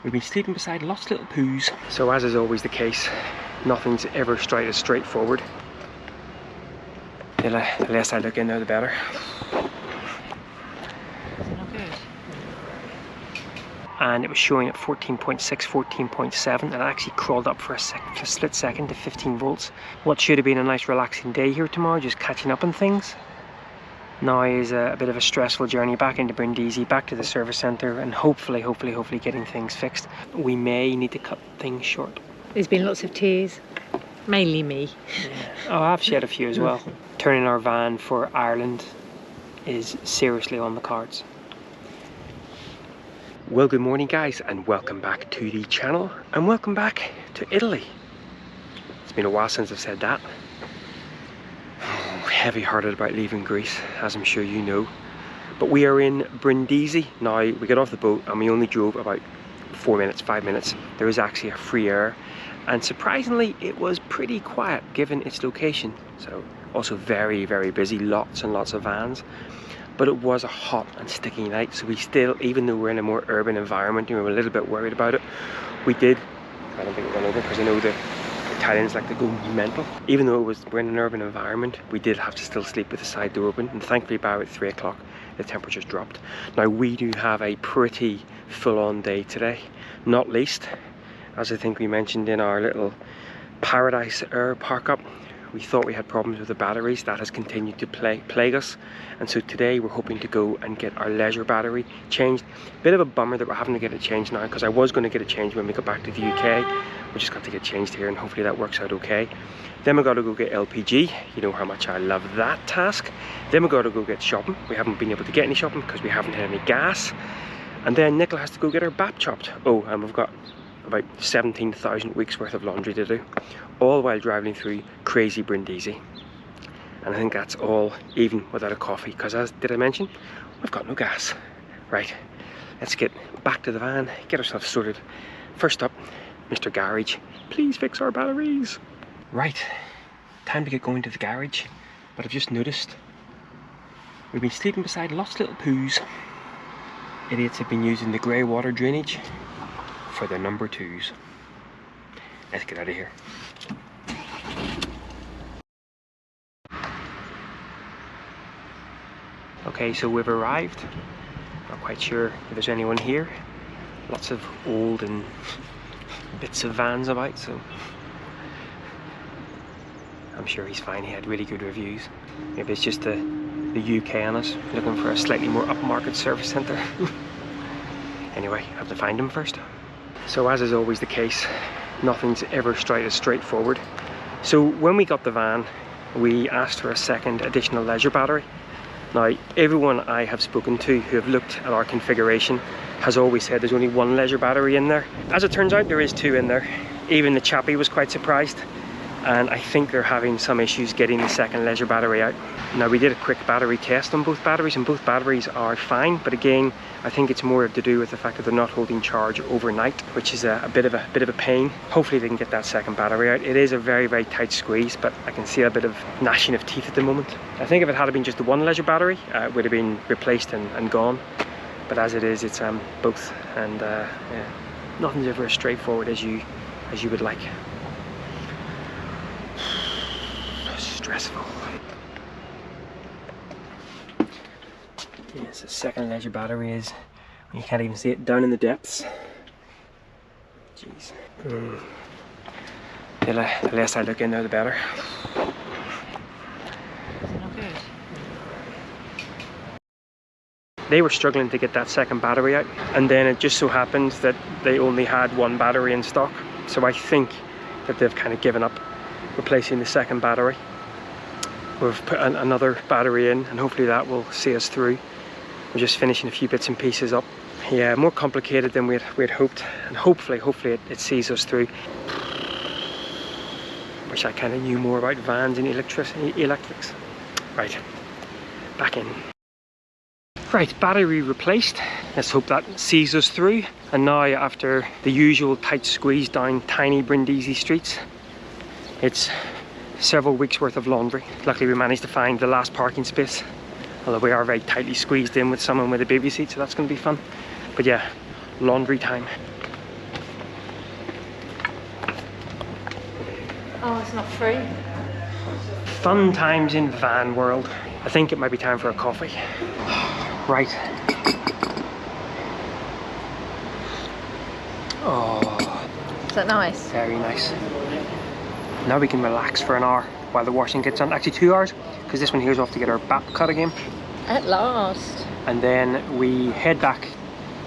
We've been sleeping beside lots of little poos. So as is always the case, nothing's ever as straightforward. The less I look in there, the better. And it was showing at 14.6, 14.7, and it actually crawled up for a split second to 15 volts. What should have been a nice relaxing day here tomorrow, just catching up on things, now is a bit of a stressful journey back into Brindisi, back to the service centre, and hopefully getting things fixed. We may need to cut things short. There's been lots of tears, mainly me. Yeah. Oh, I've shed a few as well. Turning our van for Ireland is seriously on the cards. Well, good morning guys, and welcome back to the channel, and welcome back to Italy. It's been a while since I've said that. Heavy hearted about leaving Greece, as I'm sure you know. But we are in Brindisi. Now, we got off the boat and we only drove about 5 minutes. There is actually a free air, and surprisingly it was pretty quiet given its location. So also very busy, lots and lots of vans. But it was a hot and sticky night, so we still, even though we're in a more urban environment, we were a little bit worried about it. We did, I don't think it went over because I know the Italians like to go mental. Even though we're in an urban environment, we did have to still sleep with the side door open, and thankfully by about 3 o'clock the temperatures dropped. Now we do have a pretty full-on day today, not least, as I think we mentioned in our little Paradise Air park up, we thought we had problems with the batteries. That has continued to plague us, and so today we're hoping to go and get our leisure battery changed. Bit of a bummer that we're having to get it changed now, because I was going to get it changed when we got back to the UK. We just got to get changed here, and hopefully that works out okay. Then we got to go get LPG. You know how much I love that task. Then we got to go get shopping. We haven't been able to get any shopping because we haven't had any gas. And then Nicola has to go get her bap chopped. Oh, and we've got about 17,000 weeks worth of laundry to do, all while driving through crazy Brindisi. And I think that's all even without a coffee, because as did I mention, we've got no gas. Right, let's get back to the van, get ourselves sorted. First up, Mr. Garage, please fix our batteries. Right, time to get going to the garage, but I've just noticed we've been sleeping beside lots of little poos. Idiots have been using the grey water drainage for the number 2s. Let's get out of here. Okay, so we've arrived. Not quite sure if there's anyone here. Lots of old and bits of vans about, so I'm sure he's fine. He had really good reviews. Maybe it's just the UK on us, looking for a slightly more upmarket service centre. Anyway, I have to find him first. So as is always the case, nothing's ever as straightforward. So when we got the van, we asked for a second additional leisure battery. Now, everyone I have spoken to who have looked at our configuration has always said there's only one leisure battery in there. As it turns out, there is 2 in there. Even the chappie was quite surprised, and I think they're having some issues getting the second leisure battery out. Now, we did a quick battery test on both batteries, and both batteries are fine, but again, I think it's more to do with the fact that they're not holding charge overnight, which is a bit of a pain. Hopefully they can get that second battery out. It is a very tight squeeze, but I can see a bit of gnashing of teeth at the moment. I think if it had been just the one leisure battery, it would have been replaced and gone. But as it is, it's both, and yeah, nothing's ever as straightforward as you would like. Stressful. Yes, the second leisure battery is, you can't even see it, down in the depths. Jeez. The less I look in there, the better. They were struggling to get that second battery out, and then it just so happened that they only had one battery in stock. So I think that they've kind of given up replacing the second battery. We've put another battery in, and hopefully that will see us through. We're just finishing a few bits and pieces up. Yeah, more complicated than we had hoped, and hopefully it sees us through. Wish I kind of knew more about vans and electrics. Right, back in. Right, battery replaced. Let's hope that sees us through. And now, after the usual tight squeeze down tiny Brindisi streets, it's several weeks worth of laundry. Luckily we managed to find the last parking space, although we are very tightly squeezed in with someone with a baby seat, so that's going to be fun. But yeah, laundry time. Oh, it's not free. Fun times in van world. I think it might be time for a coffee. Right. Oh, Is that nice? very nice. Now we can relax for an hour while the washing gets done. Actually 2 hours, because this one here's off to get our BAP cut again. At last. And then we head back,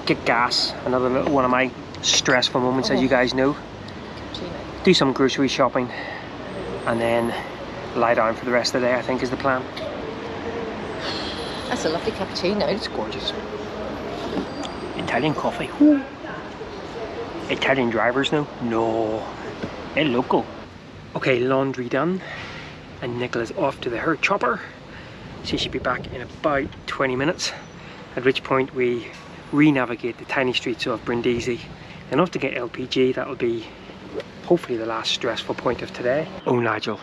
get gas, another little one of my stressful moments, as you guys know. Cappuccino. Do some grocery shopping, and then lie down for the rest of the day, I think is the plan. That's a lovely cappuccino. It's gorgeous. Italian coffee. Ooh. Italian drivers now? No. El loco. Okay, laundry done. And Nicola's off to the her chopper. She should be back in about 20 minutes. At which point we re-navigate the tiny streets of Brindisi. Then off to get LPG. That'll be hopefully the last stressful point of today. Oh Nigel,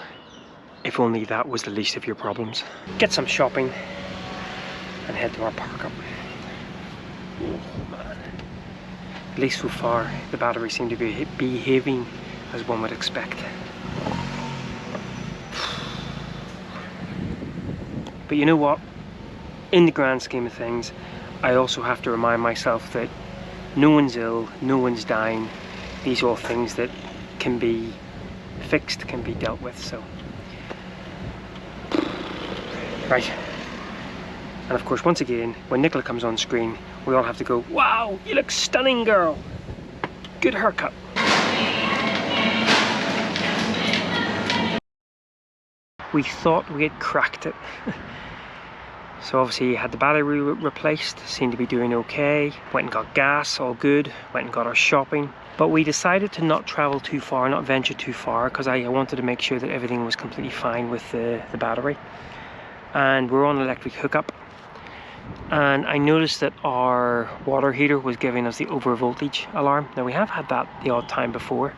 if only that was the least of your problems. Get some shopping and head to our park up. Oh man. At least so far the batteries seem to be behaving as one would expect. But you know what? In the grand scheme of things, I also have to remind myself that no one's ill, no one's dying. These are all things that can be fixed, can be dealt with, so. Right. And of course, once again, when Nicola comes on screen, we all have to go, wow, you look stunning, girl. Good haircut. We thought we had cracked it. So obviously had the battery replaced, seemed to be doing okay. Went and got gas, all good. Went and got our shopping. But we decided to not travel too far, not venture too far, because I wanted to make sure that everything was completely fine with the battery. And we're on electric hookup. And I noticed that our water heater was giving us the over voltage alarm. Now we have had that the odd time before.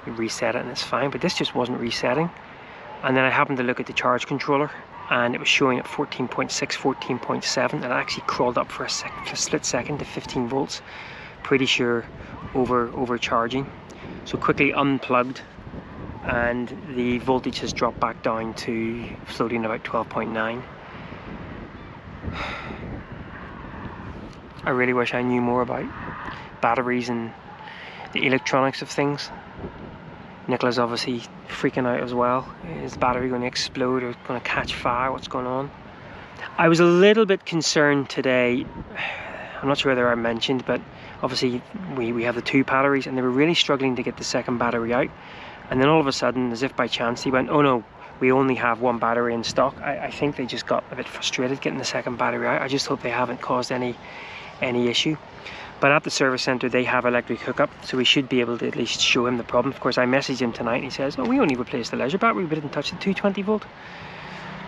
We reset it and it's fine, but this just wasn't resetting. And then I happened to look at the charge controller and it was showing at 14.6, 14.7, and it actually crawled up for a split second to 15 volts. Pretty sure overcharging. So quickly unplugged, and the voltage has dropped back down to floating about 12.9. I really wish I knew more about batteries and the electronics of things. Nicola's obviously freaking out as well. Is the battery going to explode or going to catch fire? What's going on? I was a little bit concerned today. I'm not sure whether I mentioned, but obviously we have the two batteries and they were really struggling to get the second battery out. And then all of a sudden, as if by chance, he went, oh no, we only have one battery in stock. I think they just got a bit frustrated getting the second battery out. I just hope they haven't caused any issue. But at the service centre they have electric hookup, so we should be able to at least show him the problem. Of course I messaged him tonight and he says, oh, we only replaced the leisure battery, we didn't touch the 220 volt.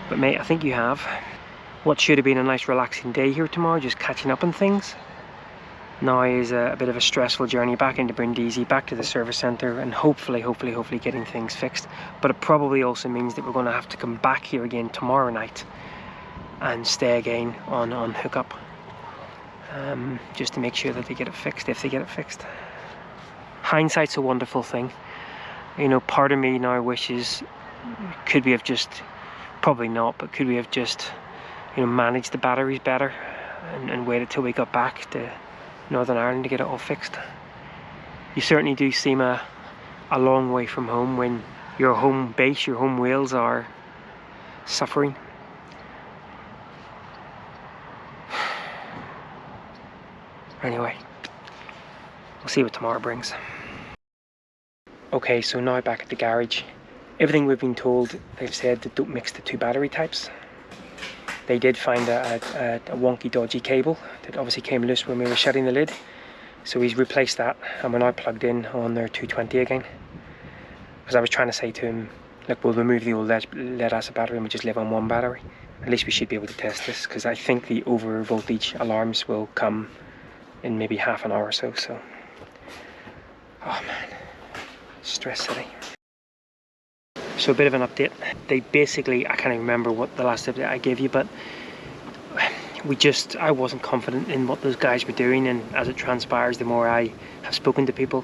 But mate, I think you have. What should have been a nice relaxing day here tomorrow, just catching up on things, now is a bit of a stressful journey back into Brindisi, back to the service centre, and hopefully getting things fixed. But it probably also means that we're going to have to come back here again tomorrow night and stay again on hookup. Just to make sure that they get it fixed, if they get it fixed. Hindsight's a wonderful thing. You know, part of me now wishes, could we have just, probably not, but could we have just, you know, managed the batteries better and waited till we got back to Northern Ireland to get it all fixed. You certainly do seem a long way from home when your home base, your home wheels are suffering. Anyway, we'll see what tomorrow brings. Okay, so now back at the garage. Everything we've been told, they've said that don't mix the two battery types. They did find a wonky, dodgy cable that obviously came loose when we were shutting the lid. So he's replaced that and we're now plugged in on their 220 again. Because I was trying to say to him, look, we'll remove the old lead acid battery and we'll just live on one battery. At least we should be able to test this, because I think the over voltage alarms will come in maybe half an hour or so. Oh man, stress city. So a bit of an update. They basically, I can't even remember what the last update I gave you, but I wasn't confident in what those guys were doing, and as it transpires, the more I have spoken to people,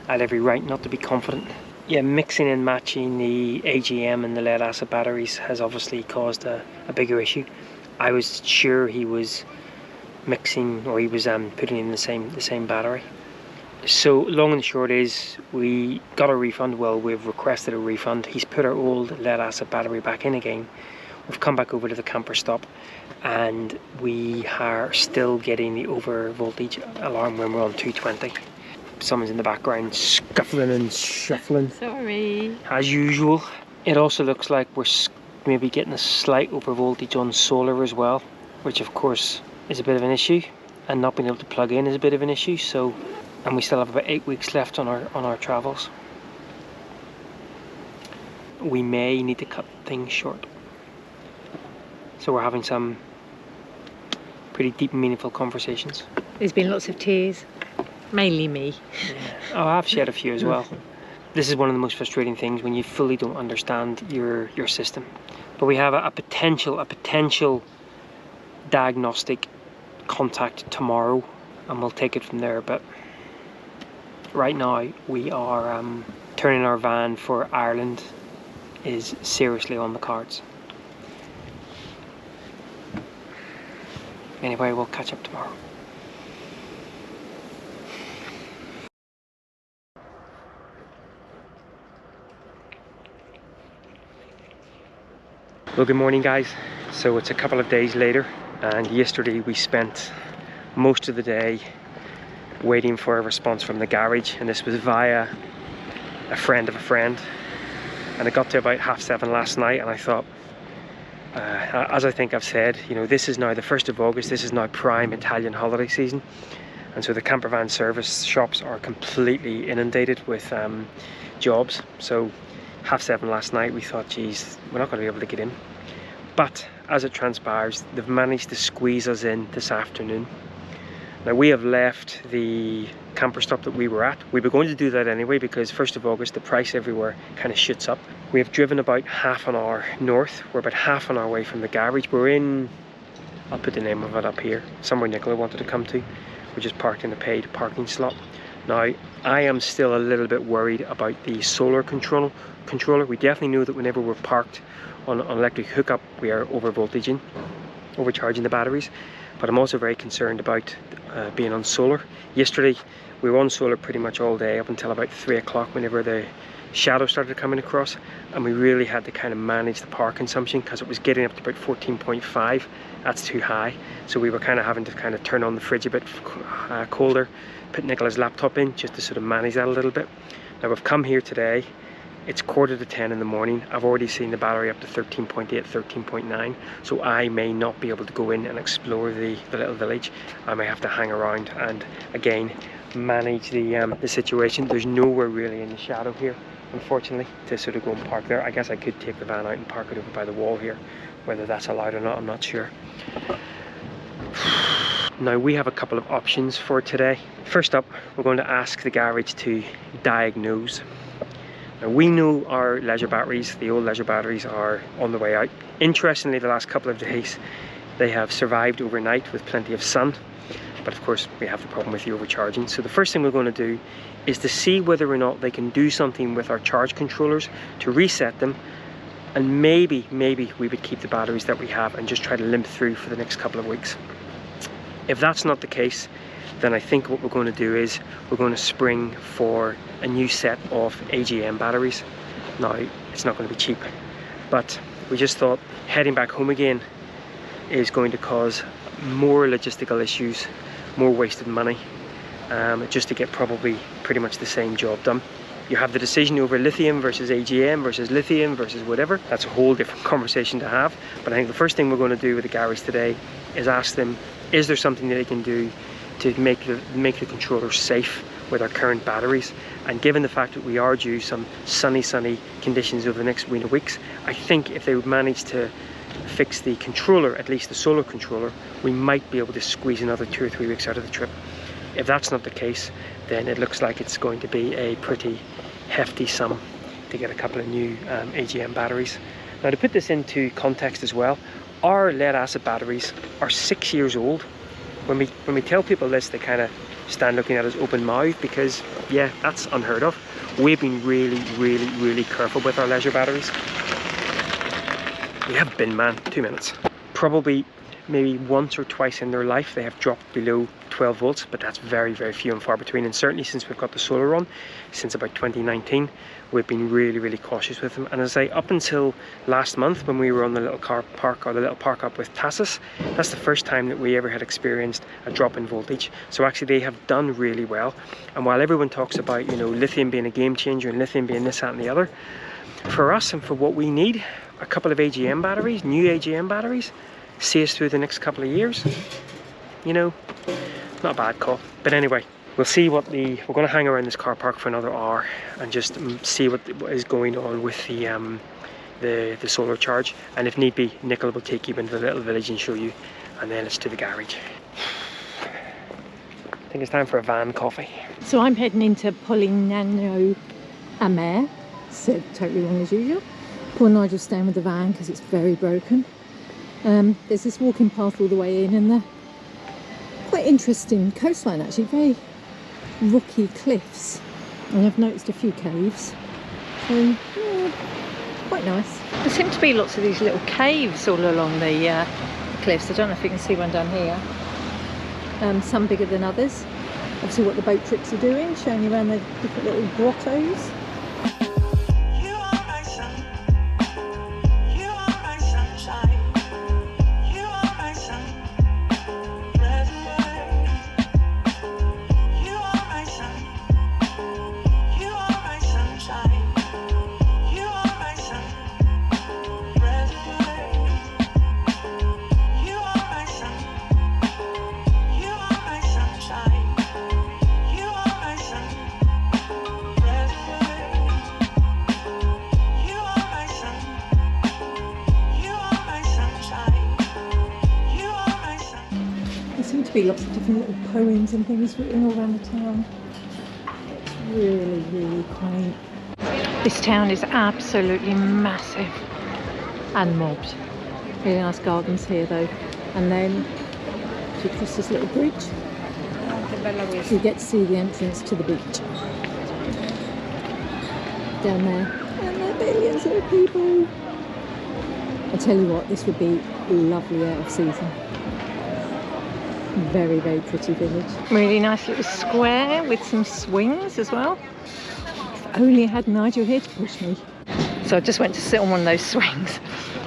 I had every right not to be confident. Yeah, mixing and matching the AGM and the lead acid batteries has obviously caused a bigger issue. I was sure he was mixing, or he was putting in the same battery. So long and short is, we got a refund. Well, we've requested a refund. He's put our old lead acid battery back in again. We've come back over to the camper stop, and we are still getting the over voltage alarm when we're on 220. Someone's in the background scuffling and shuffling. Sorry. As usual. It also looks like we're maybe getting a slight over voltage on solar as well, which of course is a bit of an issue, and not being able to plug in is a bit of an issue. So, and we still have about 8 weeks left on our travels. We may need to cut things short. So we're having some pretty deep and meaningful conversations. There's been lots of tears. Mainly me. Yeah. Oh, I've shed a few as well. This is one of the most frustrating things, when you fully don't understand your system. But we have a potential diagnostic contact tomorrow, and we'll take it from there. But right now we are turning our van for Ireland is seriously on the cards. Anyway, we'll catch up tomorrow. Well, good morning guys. So it's a couple of days later, and yesterday we spent most of the day waiting for a response from the garage, and this was via a friend of a friend, and it got to about 7:30 last night, and I thought, as I think I've said, you know, this is now the 1st of August, this is now prime Italian holiday season, and so the camper van service shops are completely inundated with jobs. So 7:30 last night we thought, geez, we're not going to be able to get in. But as it transpires, they've managed to squeeze us in this afternoon. Now, we have left the camper stop that we were at. We were going to do that anyway, because 1st of August the price everywhere kind of shoots up. We have driven about half an hour north. We're about half an hour away from the garage. We're in, I'll put the name of it up here, somewhere Nicola wanted to come to. We're just parked in a paid parking slot. Now, I am still a little bit worried about the solar controller. We definitely know that whenever we're parked on electric hookup, we are overvoltaging, overcharging the batteries. But I'm also very concerned about being on solar. Yesterday, we were on solar pretty much all day up until about 3 o'clock, whenever the shadow started coming across, and we really had to kind of manage the power consumption because it was getting up to about 14.5. That's too high. So we were kind of having to kind of turn on the fridge a bit colder, put Nicola's laptop in just to sort of manage that a little bit. Now, we've come here today. It's 9:45 in the morning. I've already seen the battery up to 13.8, 13.9. So I may not be able to go in and explore the little village. I may have to hang around and again manage the situation. There's nowhere really in the shadow here, unfortunately, to sort of go and park there. I guess I could take the van out and park it over by the wall here. Whether that's allowed or not, I'm not sure. Now, we have a couple of options for today. First up, we're going to ask the garage to diagnose. Now, we know our leisure batteries, the old leisure batteries, are on the way out. Interestingly, the last couple of days they have survived overnight with plenty of sun, but of course we have the problem with the overcharging. So the first thing we're going to do is to see whether or not they can do something with our charge controllers to reset them, and maybe we would keep the batteries that we have and just try to limp through for the next couple of weeks. If that's not the case, then I think what we're going to do is we're going to spring for a new set of AGM batteries. Now, it's not going to be cheap, but we just thought heading back home again is going to cause more logistical issues, more wasted money, just to get probably pretty much the same job done. You have the decision over lithium versus AGM versus lithium versus whatever. That's a whole different conversation to have. But I think the first thing we're going to do with the garage today is ask them, is there something that they can do to make the controller safe with our current batteries? And given the fact that we are due some sunny conditions over the next weeks, I think if they would manage to fix the controller, at least the solar controller, we might be able to squeeze another 2 or 3 weeks out of the trip. If that's not the case, then it looks like it's going to be a pretty hefty sum to get a couple of new AGM batteries. Now, to put this into context as well, our lead acid batteries are 6 years old. When we tell people this, they kind of stand looking at us open mouthed, because yeah, that's unheard of. We've been really careful with our leisure batteries. We have bin man, 2 minutes. Probably maybe once or twice in their life they have dropped below 12 volts, but that's very few and far between. And certainly since we've got the solar on, since about 2019, we've been really cautious with them. And as I say, up until last month when we were on the little car park, or the little park up with Tassus, that's the first time that we ever had experienced a drop in voltage. So actually they have done really well. And while everyone talks about, you know, lithium being a game changer and lithium being this, that and the other, for us and for what we need, a couple of AGM batteries, new AGM batteries, see us through the next couple of years. You know, not a bad call. But anyway, we'll see what we're going to hang around this car park for another hour and just see what is going on with the solar charge. And if need be, Nicola will take you into the little village and show you, and then it's to the garage. I think it's time for a van coffee. So I'm heading into Polignano Amer. Said totally wrong as usual. Poor Nigel's staying with the van because it's very broken. There's this walking path all the way in, and the quite interesting coastline actually, very rocky cliffs, and I've noticed a few caves, so yeah, quite nice. There seem to be lots of these little caves all along the cliffs. I don't know if you can see one down here. Some bigger than others. Obviously what the boat trips are doing, showing you around the different little grottos. Lots of different little poems and things written all around the town. It's really quaint. This town is absolutely massive and mobbed. Really nice gardens here though. And then if you cross this little bridge, you get to see the entrance to the beach down there, and there are billions of people. I tell you what, this would be lovely out of season. Very pretty village. Really nice little square with some swings as well. If only I had Nigel here to push me. So I just went to sit on one of those swings,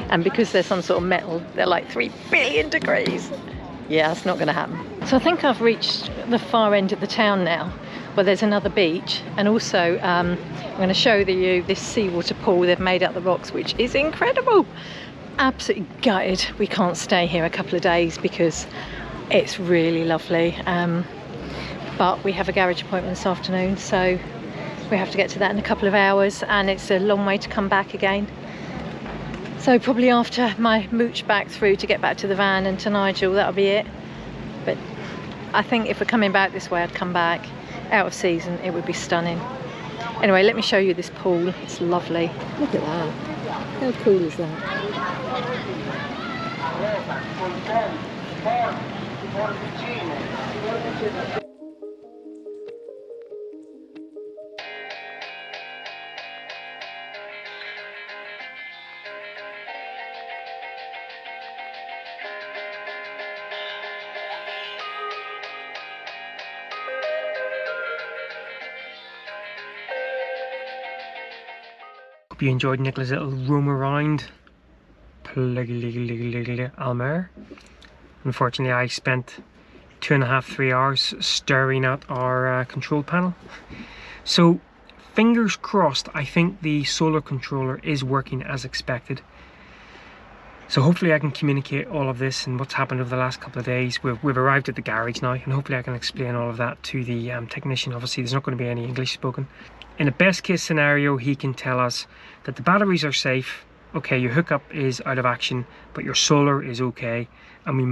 and because they're some sort of metal, they're like 3 billion degrees. Yeah, that's not going to happen. So I think I've reached the far end of the town now, where there's another beach, and also I'm going to show you this seawater pool they've made out of the rocks, which is incredible. Absolutely gutted we can't stay here a couple of days because it's really lovely, but we have a garage appointment this afternoon, so we have to get to that in a couple of hours, and it's a long way to come back again. So probably after my mooch back through to get back to the van and to Nigel, that'll be it. But I think if we're coming back this way, I'd come back. Out of season, it would be stunning. Anyway, let me show you this pool. It's lovely. Look at that. How cool is that? Hope you enjoyed Nicola's little roam around Almer. Unfortunately, I spent 2.5–3 hours staring at our control panel. So fingers crossed, I think the solar controller is working as expected. So hopefully I can communicate all of this and what's happened over the last couple of days. We've arrived at the garage now, and hopefully I can explain all of that to the technician. Obviously there's not going to be any English spoken. In a best case scenario, he can tell us that the batteries are safe. Okay, your hookup is out of action, but your solar is okay, and we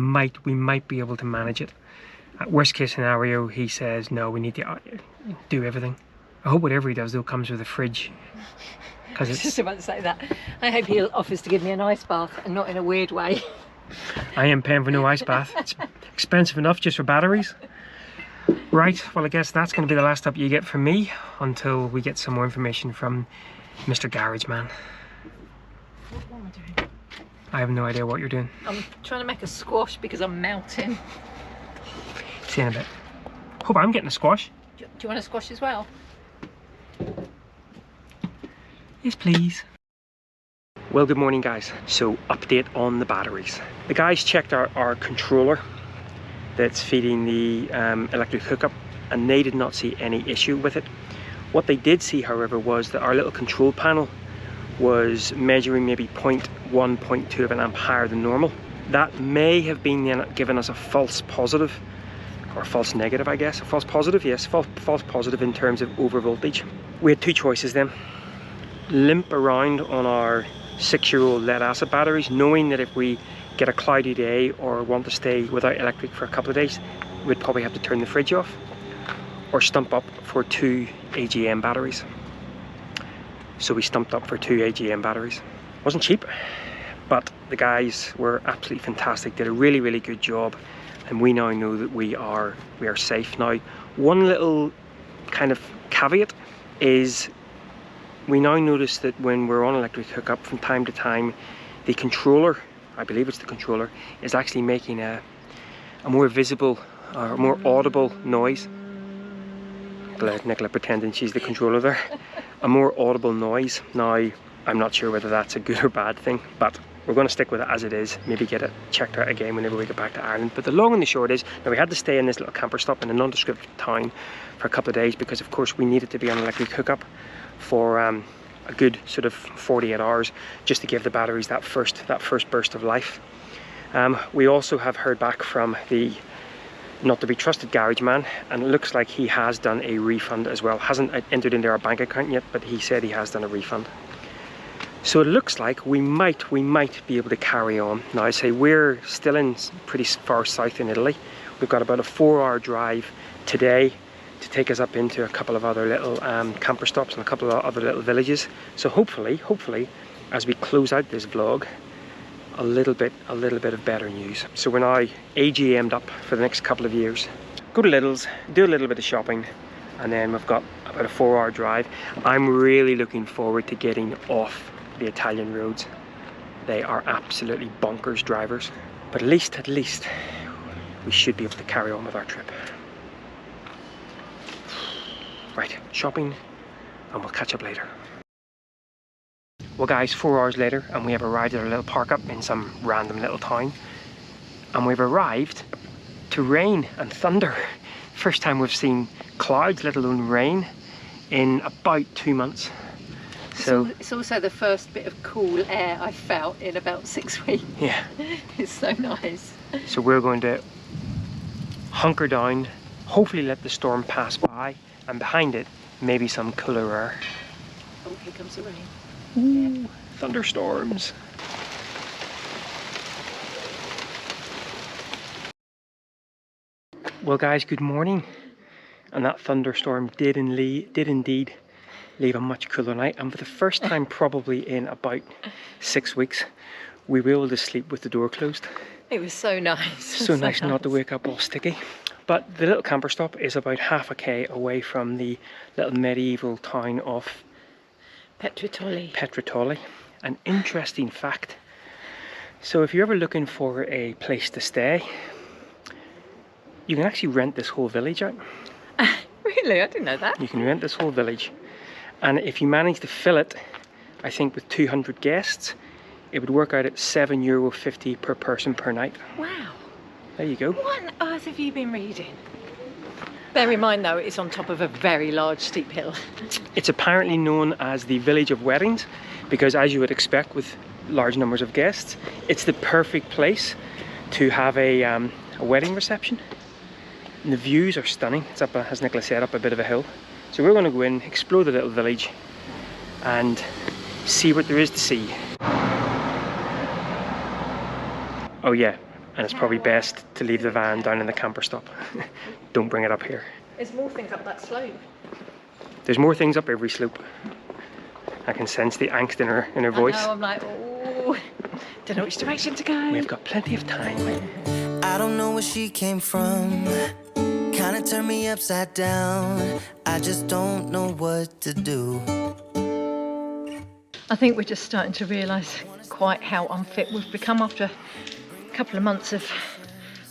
might be able to manage it. At worst case scenario, he says no, we need to do everything. I hope whatever he does though comes with a fridge. I was just about to say that. I hope he offers to give me an ice bath, and not in a weird way. I am paying for no ice bath. It's expensive enough just for batteries. Right, well I guess that's going to be the last update you get from me until we get some more information from Mr. Garage Man. What am I doing? I have no idea what you're doing. I'm trying to make a squash because I'm melting. See you in a bit. Hope I'm getting a squash. Do you want a squash as well? Yes, please. Well, good morning, guys. So, update on the batteries. The guys checked our controller that's feeding the electric hookup, and they did not see any issue with it. What they did see, however, was that our little control panel was measuring maybe 0.1, 0.2 of an amp higher than normal. That may have been giving us a false positive, or false negative, I guess. A false positive, yes, false positive in terms of over voltage. We had two choices then. Limp around on our 6-year-old lead acid batteries, knowing that if we get a cloudy day or want to stay without electric for a couple of days, we'd probably have to turn the fridge off, or stump up for 2 AGM batteries. So we stumped up for 2 AGM batteries. Wasn't cheap, but the guys were absolutely fantastic, did a really, really good job, and we now know that we are safe. Now, one little kind of caveat is we now notice that when we're on electric hookup, from time to time, the controller, I believe it's the controller, is actually making a more visible or more audible noise. Nicola pretending she's the controller there. A more audible noise. Now, I'm not sure whether that's a good or bad thing, but we're going to stick with it as it is. Maybe get it checked out again whenever we get back to Ireland. But the long and the short is, now we had to stay in this little camper stop in a nondescript town for a couple of days because, of course, we needed to be on electric hookup for a good sort of 48 hours just to give the batteries that first burst of life. We also have heard back from the not to be trusted garage man, and it looks like he has done a refund as well. Hasn't entered into our bank account yet, but he said he has done a refund. So it looks like we might be able to carry on. Now, I say we're still in pretty far south in Italy. We've got about a 4-hour drive today to take us up into a couple of other little camper stops and a couple of other little villages. So hopefully, as we close out this vlog, a little bit of better news. So we're now AGM'd up for the next couple of years. Go to Lidl's, do a little bit of shopping, and then we've got about a 4-hour drive. I'm really looking forward to getting off the Italian roads. They are absolutely bonkers drivers. But at least we should be able to carry on with our trip. Right, shopping, and we'll catch up later. Well guys, 4 hours later, and we have arrived at a little park up in some random little town. And we've arrived to rain and thunder. First time we've seen clouds, let alone rain, in about 2 months. So it's also the first bit of cool air I felt in about 6 weeks. Yeah. It's so nice. So we're going to hunker down, hopefully let the storm pass by, and behind it, maybe some cooler air. Oh, here comes the rain. Ooh, yeah. Thunderstorms. Well guys, good morning. And that thunderstorm did indeed leave a much cooler night. And for the first time probably in about 6 weeks, we were able to sleep with the door closed. It was so nice. So nice not to wake up all sticky. But the little camper stop is about half a k away from the little medieval town of Petritoli. An interesting fact. So if you're ever looking for a place to stay, you can actually rent this whole village out. Really? I didn't know that. You can rent this whole village. And if you manage to fill it, I think with 200 guests, it would work out at €7.50 per person per night. Wow. There you go. What on earth have you been reading? Bear in mind though, it's on top of a very large steep hill. It's apparently known as the village of weddings because, as you would expect with large numbers of guests, it's the perfect place to have a wedding reception. And the views are stunning. It's up, as Nicola said, up a bit of a hill. So we're going to go in, explore the little village and see what there is to see. Oh yeah, and it's probably best to leave the van down in the camper stop. Don't bring it up here. There's more things up that slope. There's more things up every slope. I can sense the angst in her voice. I know, I'm like, oh, don't know which direction to go. We've got plenty of time. I don't know where she came from. Kinda turn me upside down. I just don't know what to do. I think we're just starting to realise quite how unfit we've become after a couple of months of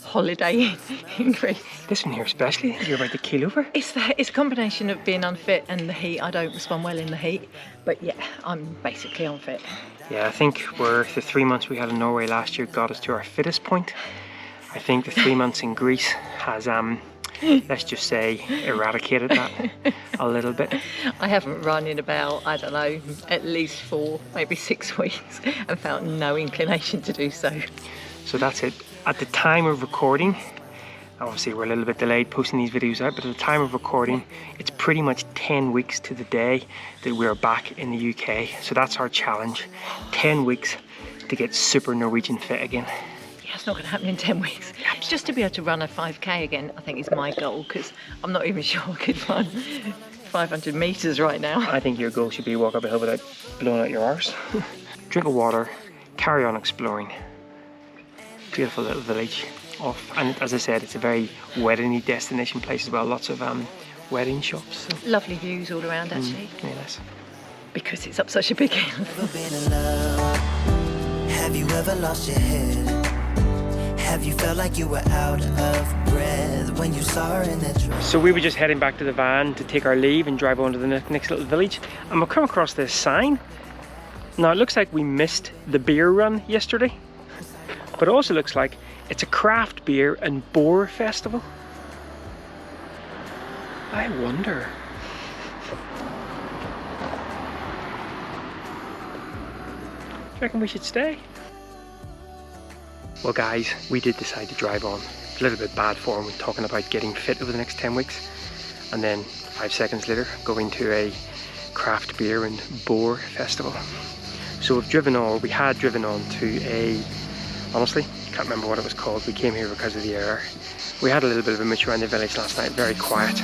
holiday in Greece. This one here especially, you're about to keel over. It's a combination of being unfit and the heat. I don't respond well in the heat, but yeah, I'm basically unfit. Yeah, I think the 3 months we had in Norway last year got us to our fittest point. I think the 3 months in Greece has, let's just say, eradicated that a little bit. I haven't run in about, I don't know, at least 4, maybe 6 weeks and felt no inclination to do so. So that's it. At the time of recording, obviously we're a little bit delayed posting these videos out, but at the time of recording, it's pretty much 10 weeks to the day that we're back in the UK. So that's our challenge, 10 weeks to get super Norwegian fit again. Yeah, it's not going to happen in 10 weeks. Just to be able to run a 5k again, I think is my goal, because I'm not even sure I could run 500 metres right now. I think your goal should be walk up a hill without blowing out your arse. Drink of water, carry on exploring. Beautiful little village off, and as I said, it's a very weddingy destination place as well. Lots of wedding shops. So. Lovely views all around, actually. Very nice. Because it's up such a big hill. Ever been in love? Have you ever lost your head? Have you felt like you were out of breath when you saw her in that dress? So we were just heading back to the van to take our leave and drive on to the next little village, and we'll come across this sign. Now it looks like we missed the beer run yesterday, but it also looks like it's a craft beer and boar festival. I wonder. Do you reckon we should stay? Well guys, we did decide to drive on. It's a little bit bad form when talking about getting fit over the next 10 weeks. And then 5 seconds later, going to a craft beer and boar festival. So we had driven on to a, honestly, can't remember what it was called. We came here because of the air. We had a little bit of a mooch around the village last night, very quiet.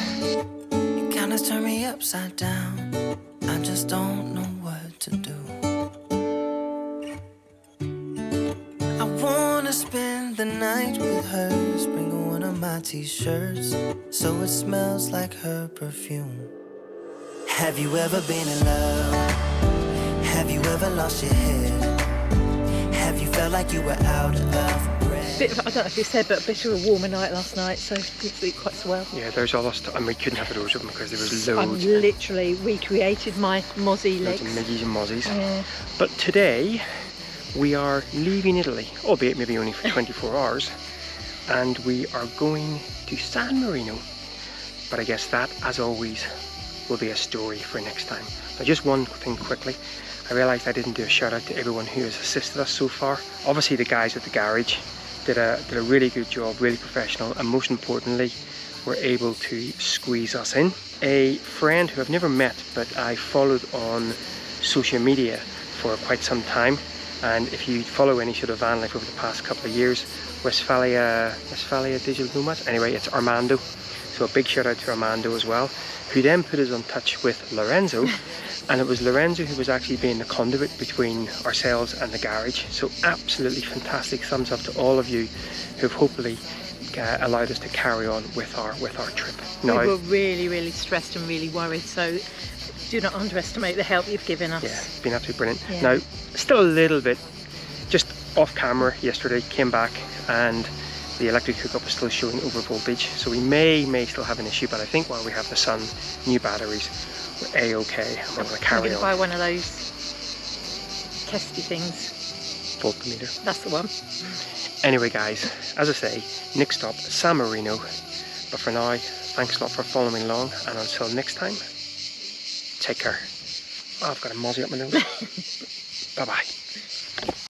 You kinda turn me upside down. I just don't know what to do. I wanna spend the night with her. Bring her one of my t-shirts so it smells like her perfume. Have you ever been in love? Have you ever lost your head? Have you felt like you were out of breath? I don't know if you said, but a bit of a warmer night last night, so we sleep quite swell. Yeah, there's all us, and we couldn't have the doors open because there was I've loads. literally recreated my mozzie legs. Loads of miggies and mozzies. Yeah. But today, we are leaving Italy, albeit maybe only for 24 hours, and we are going to San Marino. But I guess that, as always, will be a story for next time. Now, just one thing quickly. I realised I didn't do a shout out to everyone who has assisted us so far. Obviously the guys at the garage did a really good job, really professional, and most importantly were able to squeeze us in. A friend who I've never met but I followed on social media for quite some time, and if you follow any sort of van life over the past couple of years, Westphalia Digital Nomads, anyway, it's Armando. So a big shout out to Armando as well, who then put us in touch with Lorenzo. And it was Lorenzo who was actually being the conduit between ourselves and the garage. So absolutely fantastic thumbs up to all of you who've hopefully allowed us to carry on with our trip. We were really, really stressed and really worried, so do not underestimate the help you've given us. Yeah, it's been absolutely brilliant. Yeah. Now, still a little bit, just off camera yesterday, came back and the electric hookup is still showing over voltage, so we may still have an issue, but I think while we have the sun, new batteries, we're a-okay, and we're going to carry on. I'm going to buy one of those testy things. Voltmeter. That's the one. Anyway guys, as I say, next stop, San Marino, but for now, thanks a lot for following along, and until next time, take care. Oh, I've got a mozzie up my nose. Bye bye.